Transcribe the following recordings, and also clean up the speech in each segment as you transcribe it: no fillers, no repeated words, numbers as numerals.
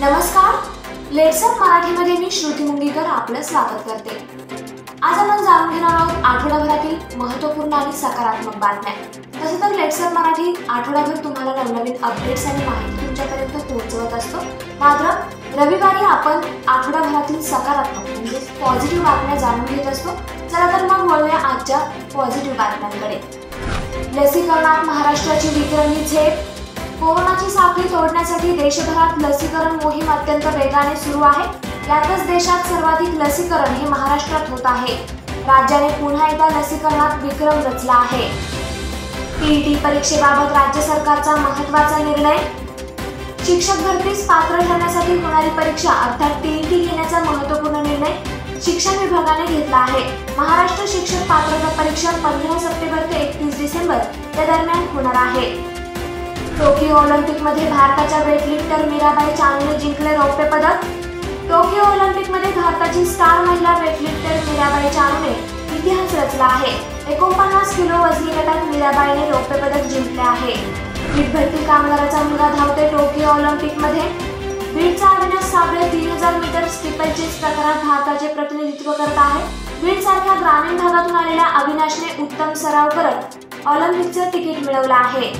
नमस्कार, लेट्सअप मराठीमध्ये मी श्रुती मुंगीकर आपलं स्वागत करते। आज आपण जाणून घेणार आहोत आठवड्याभरातील महत्त्वपूर्ण आणि सकारात्मक बातम्या। तसं तर लेट्सअप मराठी आठवड्याभर तुम्हाला नवनवीन अपडेट्स आणि माहिती तुमच्यापर्यंत पोहोचवत असतो। मात्र रविवारी आपण आठवड्याभरातील सकारात्मक म्हणजे पॉझिटिव्ह बातम्या जाणून घेत असतो। चला तर मग वळूया आजच्या पॉझिटिव्ह बातम्यांकडे। लसीकरणात महाराष्ट्राची विक्रमी झेप। कोरोनाची साखळी तोडण्यासाठी देशभरात लसीकरण मोहीम अत्यंत वेगाने सुरू आहे। यातच देशात सर्वाधिक लसीकरण हे महाराष्ट्रात होत आहे। राज्याने पुन्हा एकदा लसीकरणात विक्रम रचला आहे। टीईटी परीक्षेबाबत राज्य सरकारचा महत्त्वाचा निर्णय। शिक्षक भरतीस पात्र ठरण्यासाठी होणारी परीक्षा अर्थात टीईटी घेण्याचा महत्त्वपूर्ण निर्णय शिक्षण विभागाने घेतला आहे। महाराष्ट्र शिक्षक पात्रता परीक्षा 15 सप्टेंबर ते 31 डिसेंबर या दरम्यान होणार आहे। टोकियो ऑलिम्पिकमध्ये भारताच्या वेटलिफ्टर मीराबाई चानूने जिंकले रौप्य पदक। टोकियो ऑलिम्पिकमध्ये भारताची स्टार महिला वेटलिफ्टर मीराबाई चानूने इतिहास रचला आहे। 49 किलो वजनी गटात मीराबाईने रौप्य पदक जिंकले आहे। वीट भरती कामगाराचा मुलगा धावते टोकियो ऑलिम्पिकमध्ये। बीडचा अविनाश साबळे 3000 मीटर स्टीपलचेज प्रकारात भारताचे प्रतिनिधित्व करत आहे। बीड सारख्या ग्रामीण भागातून आलेल्या अविनाशने उत्तम सराव करत ऑलिम्पिकचे तिकीट मिळवले आहे।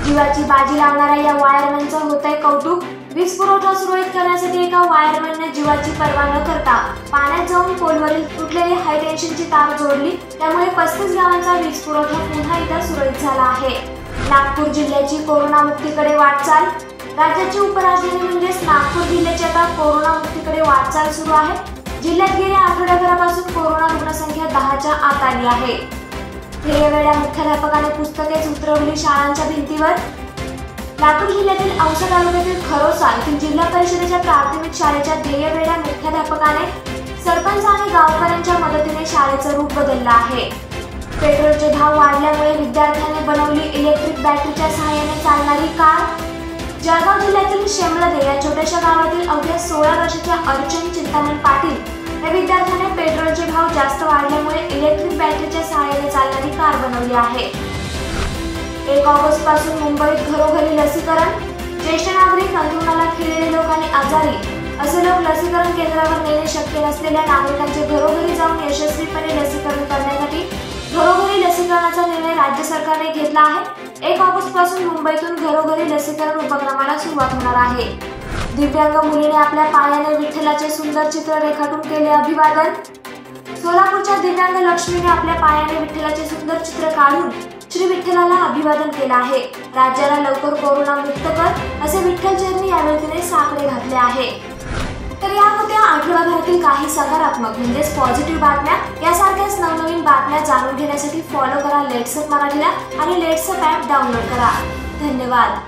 जीवाची बाजी लावणाऱ्या या वायरमॅनचं होतंय कौतुक। वीज पुरवठा सुरळीत करण्यासाठी एका वायरमॅनने जीवाची पर्वा न करता पाण्यात जाऊन पोलवरील तुटलेली हाय टेन्शनची तार जोडली। त्यामुळे 35 गावांचा वीज पुरवठा पुन्हा एकदा सुरळीत झाला आहे। नागपूर जिल्ह्याची कोरोना मुक्तीकडे वाटचाल। राज्याची उपराजधानी म्हणजेच नागपूर जिल्ह्याची आता कोरोना मुक्तीकडे वाटचाल सुरू आहे। जिल्ह्यात गेल्या आठवड्याभरापासून कोरोना रुग्णसंख्या 10च्या आत आली आहे। ध्येयवेड्या मुख्याध्यापकाने पुस्तकेच उतरवली शाळांच्या भिंतीवर। लातूर जिल्ह्यातील औसा तालुक्यातील खरोसा येथील जिल्हा परिषदेच्या प्राथमिक शाळेच्या ध्येयवेड्या मुख्याध्यापकाने सरपंच आणि गावकऱ्यांच्या मदतीने शाळेचं रूप बदललं आहे। पेट्रोलचे भाव वाढल्यामुळे विद्यार्थ्यांनी बनवली इलेक्ट्रिक बॅटरीच्या सहाय्याने चालणारी कार। जळगाव जिल्ह्यातील शेमळदे या छोट्याशा गावातील अवघ्या 16 वर्षाच्या अर्चन चिंतामण पाटील या विद्यार्थ्याने पेट्रोलचे भाव जास्त वाढल्यामुळे इलेक्ट्रिक बॅटरीच्या सहाय्याने चालणारी कार बनवली आहे। 1 ऑगस्ट पासून मुंबईत घरोघरी लसीकरण। ज्येष्ठ नागरिक, अंथरुणाला खिळलेले लोक आणि आजारी असे लोक लसीकरण केंद्रावर नेणे शक्य नसलेल्या नागरिकांचे घरोघरी जाऊन यशस्वीपणे लसीकरण करण्यासाठी घरोघरी लसीकरणाचा निर्णय राज्य सरकारने घेतला आहे। 1 ऑगस्ट पासून मुंबईतून घरोघरी लसीकरण उपक्रमाला सुरुवात होणार आहे। दिव्यांग मुलीने आपल्या पायाने विठ्ठलाचे सुंदर चित्र रेखाटून केले अभिवादन। सोलापूरच्या दिव्यांग लक्ष्मीने आपल्या पायाने विठ्ठलाचे सुंदर चित्र काढून श्री विठ्ठलाला अभिवादन केले आहे। राज्याला लवकर कोरोना मुक्त कर असे विठ्ठल चरणी यावेळी तिने साकडे घातले आहे। तर या होत्या आठवड्याभरातील काही सकारात्मक म्हणजेच पॉझिटिव्ह बातम्या। यासारख्याच नवनवीन बातम्या जाणून घेण्यासाठी फॉलो करा लेट्सअप मराठीला आणि लेट्सअप ॲप डाउनलोड करा। धन्यवाद।